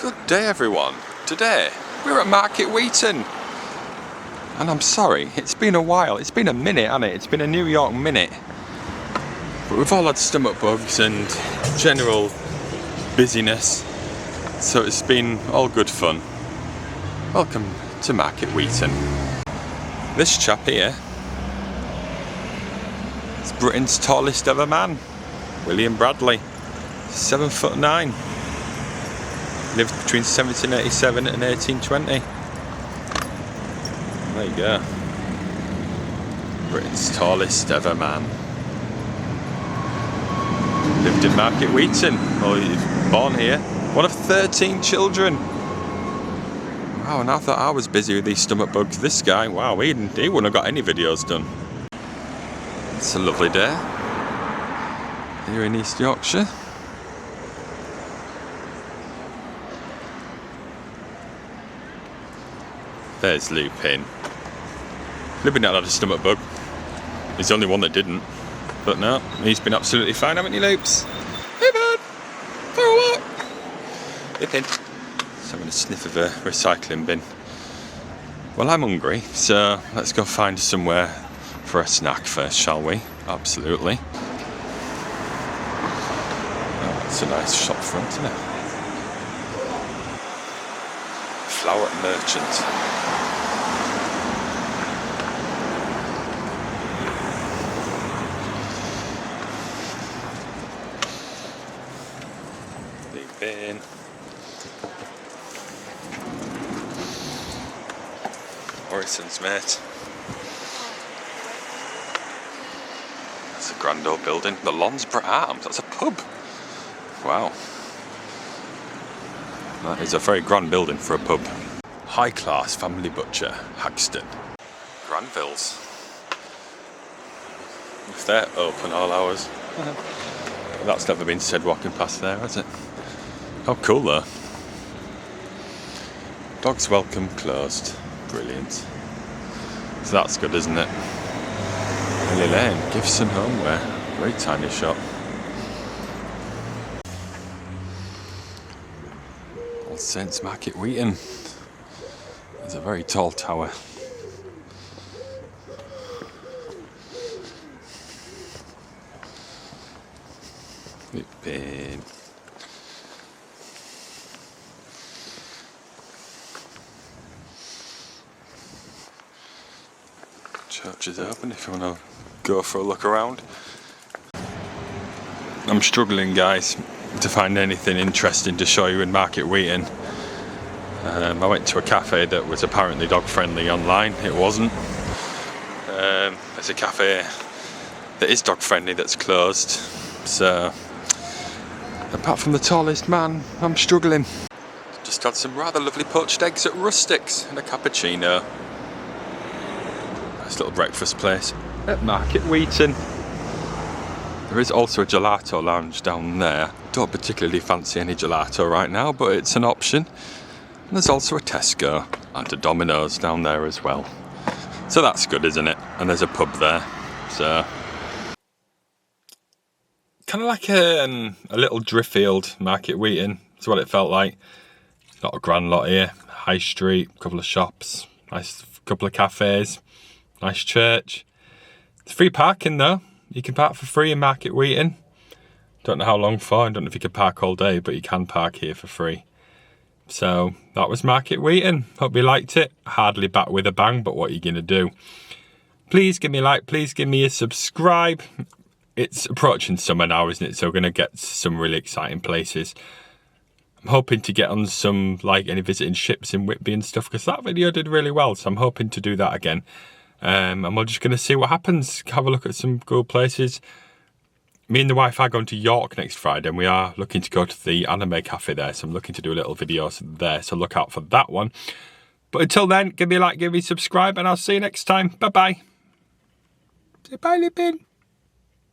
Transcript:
Good day everyone. Today we're at Market Weighton. And I'm sorry, it's been a while. It's been a minute, hasn't it? It's been a New York minute. But we've all had stomach bugs and general busyness. So it's been all good fun. Welcome to Market Weighton. This chap here is Britain's tallest ever man, William Bradley, 7'9". Lived between 1787 and 1820. There you go. Britain's tallest ever man. Lived in Market Weighton. Well, he was born here. One of 13 children. Wow, and I thought I was busy with these stomach bugs. This guy, wow, he wouldn't have got any videos done. It's a lovely day here in East Yorkshire. There's Lupin. Lupin not had a stomach bug. He's the only one that didn't. But no, he's been absolutely fine, haven't you, Loops? Hey, bud! For a walk! Lupin. So I'm going to sniff of a recycling bin. Well, I'm hungry, so let's go find somewhere for a snack first, shall we? Absolutely. Oh, that's a nice shop front, isn't it? Flower merchant. Bin. Morrison's, mate. That's a grand old building. The Lonsborough Arms, that's a pub. Wow. That is a very grand building for a pub. High class family butcher, Hagston. Granville's. If they're open all hours. That's never been said walking past there, has it? Oh, cool though. Dogs welcome closed. Brilliant. So that's good, isn't it? Lily Lane, gifts and homeware. Very tiny shop. All Saints Market Weighton. There's a very tall tower. Been. Church is open if you want to go for a look around. I'm struggling, guys, to find anything interesting to show you in Market Weighton. I went to a cafe that was apparently dog friendly online. It wasn't. There's a cafe that is dog friendly that's closed. So apart from the tallest man, I'm struggling. Just had some rather lovely poached eggs at Rustics and a cappuccino. Nice little breakfast place at Market Weighton. There is also a gelato lounge down there. Don't particularly fancy any gelato right now, but it's an option. And there's also a Tesco and a Domino's down there as well. So that's good, isn't it? And there's a pub there. So kind of like a little Driffield Market Weighton. That's what it felt like. Not a grand lot here. High street, a couple of shops, nice couple of cafes. Nice church. It's free parking though. You can park for free in Market Weighton. Don't know how long for. I don't know if you can park all day, but you can park here for free. So that was Market Weighton. Hope you liked it. Hardly back with a bang, but what are you going to do? Please give me a like. Please give me a subscribe. It's approaching summer now, isn't it? So we're going to get some really exciting places. I'm hoping to get on some, like, any visiting ships in Whitby and stuff, because that video did really well. So I'm hoping to do that again. And we're just going to see what happens. Have a look at some cool places. Me and the wife are going to York next Friday, and we are looking to go to the anime cafe there. So I'm looking to do a little video there, so look out for that one. But until then, give me a like, give me a subscribe, and I'll see you next time. Bye-bye. Say bye, Lupin.